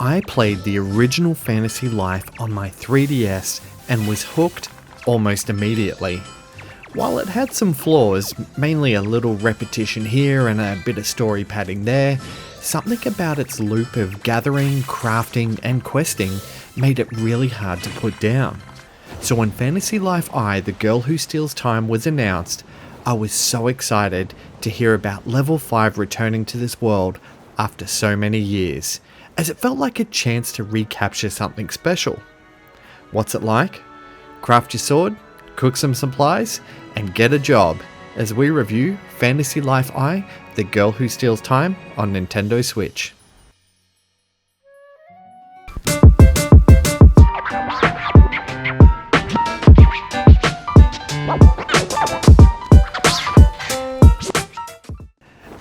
I played the original Fantasy Life on my 3DS and was hooked almost immediately. While it had some flaws, mainly a little repetition here and a bit of story padding there, something about its loop of gathering, crafting and questing made it really hard to put down. So when Fantasy Life I, The Girl Who Steals Time was announced, I was so excited to hear about Level 5 returning to this world after so many years, as it felt like a chance to recapture something special. What's it like? Craft your sword, cook some supplies, and get a job as we review Fantasy Life I, The Girl Who Steals Time on Nintendo Switch.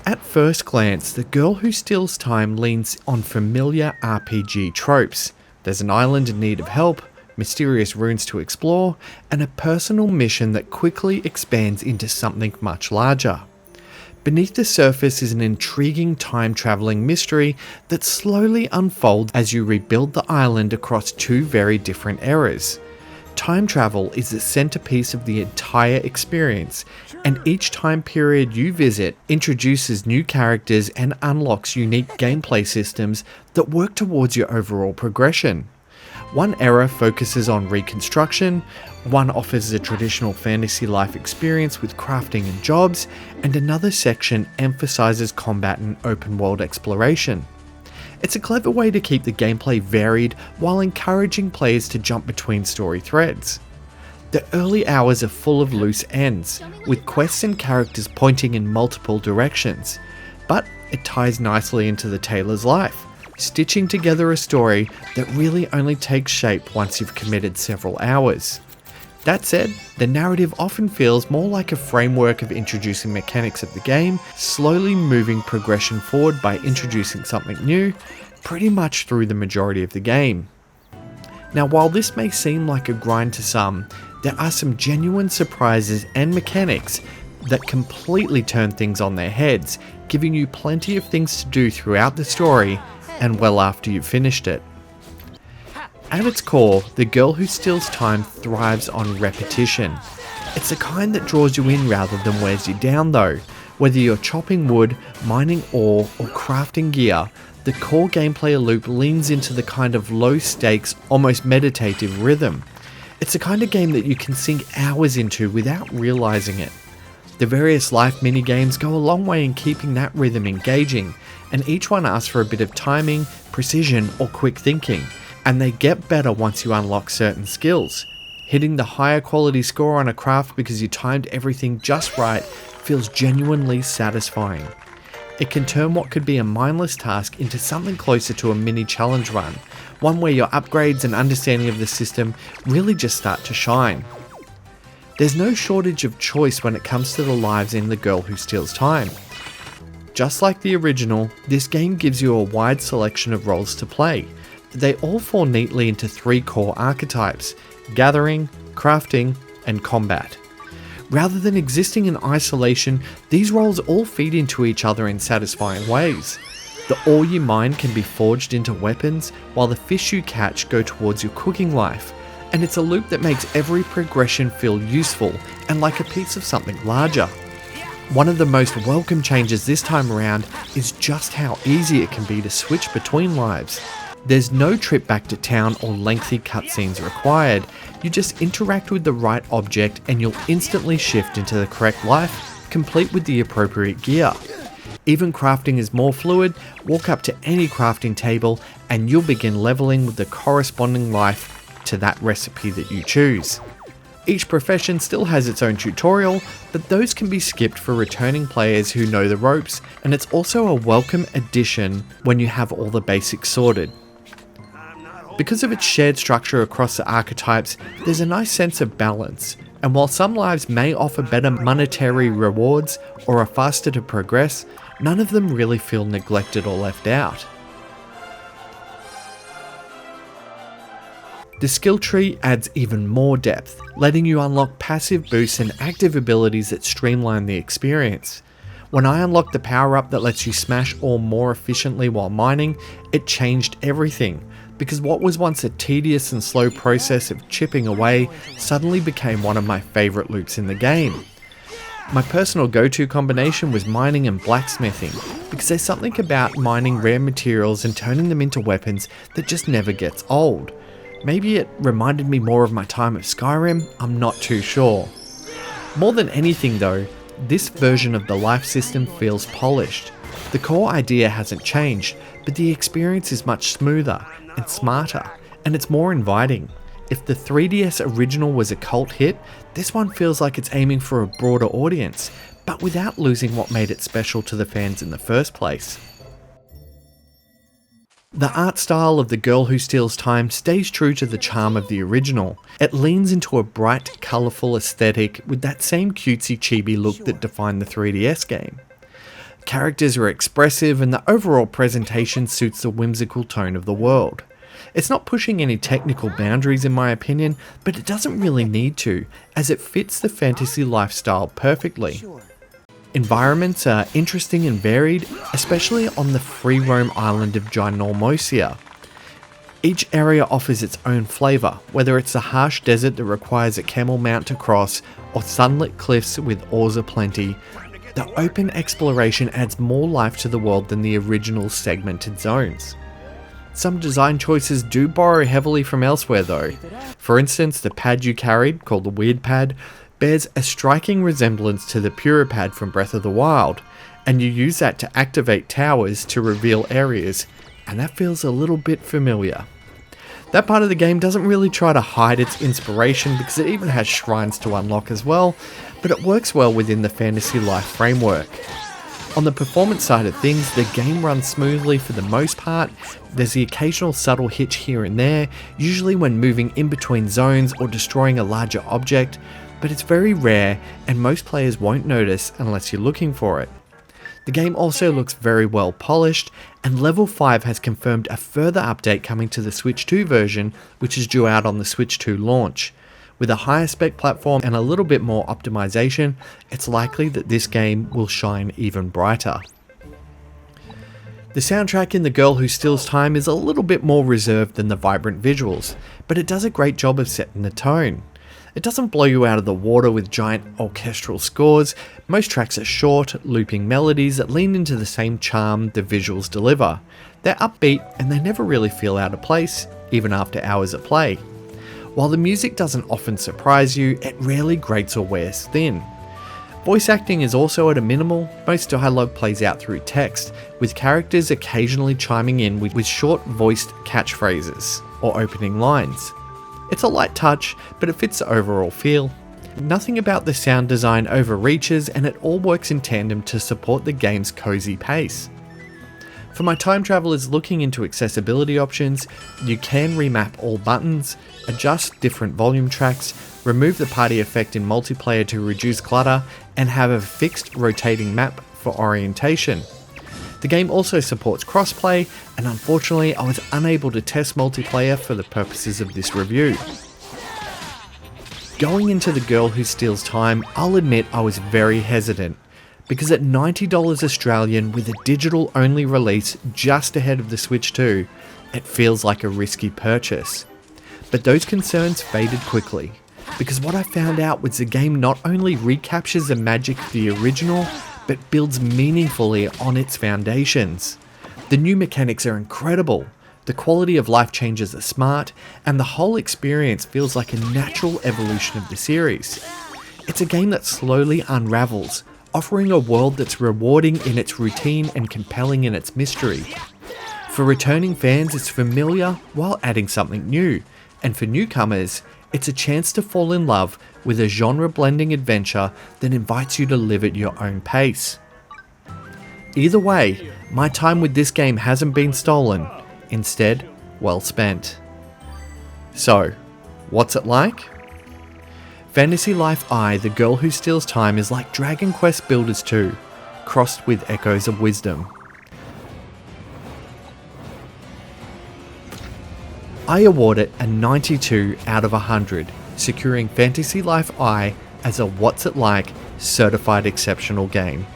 At first glance, The Girl Who Steals Time leans on familiar RPG tropes. There's an island in need of help, mysterious runes to explore, and a personal mission that quickly expands into something much larger. Beneath the surface is an intriguing time-traveling mystery that slowly unfolds as you rebuild the island across two very different eras. Time travel is the centerpiece of the entire experience, and each time period you visit introduces new characters and unlocks unique gameplay systems that work towards your overall progression. One era focuses on reconstruction, one offers a traditional fantasy life experience with crafting and jobs, and another section emphasizes combat and open world exploration. It's a clever way to keep the gameplay varied while encouraging players to jump between story threads. The early hours are full of loose ends, with quests and characters pointing in multiple directions, but it ties nicely into the tailor's life, stitching together a story that really only takes shape once you've committed several hours. That said, the narrative often feels more like a framework of introducing mechanics of the game, slowly moving progression forward by introducing something new, pretty much through the majority of the game. Now, while this may seem like a grind to some, there are some genuine surprises and mechanics that completely turn things on their heads, giving you plenty of things to do throughout the story and well after you've finished it. At its core, The Girl Who Steals Time thrives on repetition. It's the kind that draws you in rather than wears you down though. Whether you're chopping wood, mining ore, or crafting gear, the core gameplay loop leans into the kind of low stakes, almost meditative rhythm. It's the kind of game that you can sink hours into without realizing it. The various life minigames go a long way in keeping that rhythm engaging, and each one asks for a bit of timing, precision, or quick thinking, and they get better once you unlock certain skills. Hitting the higher quality score on a craft because you timed everything just right feels genuinely satisfying. It can turn what could be a mindless task into something closer to a mini challenge run, one where your upgrades and understanding of the system really just start to shine. There's no shortage of choice when it comes to the lives in The Girl Who Steals Time. Just like the original, this game gives you a wide selection of roles to play. They all fall neatly into three core archetypes: gathering, crafting, and combat. Rather than existing in isolation, these roles all feed into each other in satisfying ways. The ore you mine can be forged into weapons, while the fish you catch go towards your cooking life, and it's a loop that makes every progression feel useful and like a piece of something larger. One of the most welcome changes this time around is just how easy it can be to switch between lives. There's no trip back to town or lengthy cutscenes required. You just interact with the right object and you'll instantly shift into the correct life, complete with the appropriate gear. Even crafting is more fluid. Walk up to any crafting table and you'll begin leveling with the corresponding life to that recipe that you choose. Each profession still has its own tutorial, but those can be skipped for returning players who know the ropes, and it's also a welcome addition when you have all the basics sorted. Because of its shared structure across the archetypes, there's a nice sense of balance, and while some lives may offer better monetary rewards or are faster to progress, none of them really feel neglected or left out. The skill tree adds even more depth, letting you unlock passive boosts and active abilities that streamline the experience. When I unlocked the power up that lets you smash ore more efficiently while mining, it changed everything, because what was once a tedious and slow process of chipping away suddenly became one of my favourite loops in the game. My personal go-to combination was mining and blacksmithing, because there's something about mining rare materials and turning them into weapons that just never gets old. Maybe it reminded me more of my time of Skyrim, I'm not too sure. More than anything though, this version of the life system feels polished. The core idea hasn't changed, but the experience is much smoother and smarter, and it's more inviting. If the 3DS original was a cult hit, this one feels like it's aiming for a broader audience, but without losing what made it special to the fans in the first place. The art style of The Girl Who Steals Time stays true to the charm of the original. It leans into a bright, colourful aesthetic with that same cutesy chibi look that defined the 3DS game. Characters are expressive and the overall presentation suits the whimsical tone of the world. It's not pushing any technical boundaries in my opinion, but it doesn't really need to, as it fits the fantasy lifestyle perfectly. Environments are interesting and varied, especially on the free roam island of Ginormosia. Each area offers its own flavour, whether it's a harsh desert that requires a camel mount to cross, or sunlit cliffs with ores aplenty. The open exploration adds more life to the world than the original segmented zones. Some design choices do borrow heavily from elsewhere though. For instance, the pad you carried, called the Weird Pad, bears a striking resemblance to the Pura Pad from Breath of the Wild, and you use that to activate towers to reveal areas, and that feels a little bit familiar. That part of the game doesn't really try to hide its inspiration because it even has shrines to unlock as well, but it works well within the fantasy life framework. On the performance side of things, the game runs smoothly for the most part. There's the occasional subtle hitch here and there, usually when moving in between zones or destroying a larger object, but it's very rare and most players won't notice unless you're looking for it. The game also looks very well polished, and Level 5 has confirmed a further update coming to the Switch 2 version, which is due out on the Switch 2 launch. With a higher spec platform and a little bit more optimization, it's likely that this game will shine even brighter. The soundtrack in The Girl Who Steals Time is a little bit more reserved than the vibrant visuals, but it does a great job of setting the tone. It doesn't blow you out of the water with giant orchestral scores. Most tracks are short, looping melodies that lean into the same charm the visuals deliver. They're upbeat and they never really feel out of place, even after hours of play. While the music doesn't often surprise you, it rarely grates or wears thin. Voice acting is also at a minimal. Most dialogue plays out through text, with characters occasionally chiming in with short voiced catchphrases or opening lines. It's a light touch, but it fits the overall feel. Nothing about the sound design overreaches, and it all works in tandem to support the game's cozy pace. For my time travelers looking into accessibility options, you can remap all buttons, adjust different volume tracks, remove the party effect in multiplayer to reduce clutter, and have a fixed rotating map for orientation. The game also supports crossplay, and unfortunately I was unable to test multiplayer for the purposes of this review. Going into The Girl Who Steals Time, I'll admit I was very hesitant, because at $90 Australian with a digital only release just ahead of the Switch 2, it feels like a risky purchase. But those concerns faded quickly, because what I found out was the game not only recaptures the magic of the original, but builds meaningfully on its foundations. The new mechanics are incredible, the quality of life changes are smart, and the whole experience feels like a natural evolution of the series. It's a game that slowly unravels, offering a world that's rewarding in its routine and compelling in its mystery. For returning fans, it's familiar while adding something new, and for newcomers, it's a chance to fall in love with a genre-blending adventure that invites you to live at your own pace. Either way, my time with this game hasn't been stolen, instead, well spent. So, what's it like? Fantasy Life I, The Girl Who Steals Time is like Dragon Quest Builders 2, crossed with echoes of wisdom. I award it a 92 out of 100, securing Fantasy Life I as a What's It Like certified exceptional game.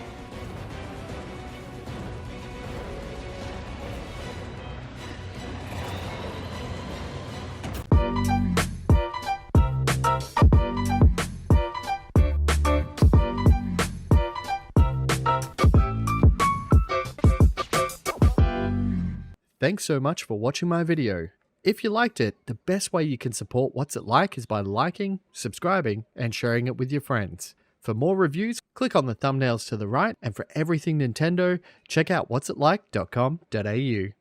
Thanks so much for watching my video. If you liked it, the best way you can support What's It Like is by liking, subscribing, and sharing it with your friends. For more reviews, click on the thumbnails to the right, and for everything Nintendo, check out what'sitlike.com.au.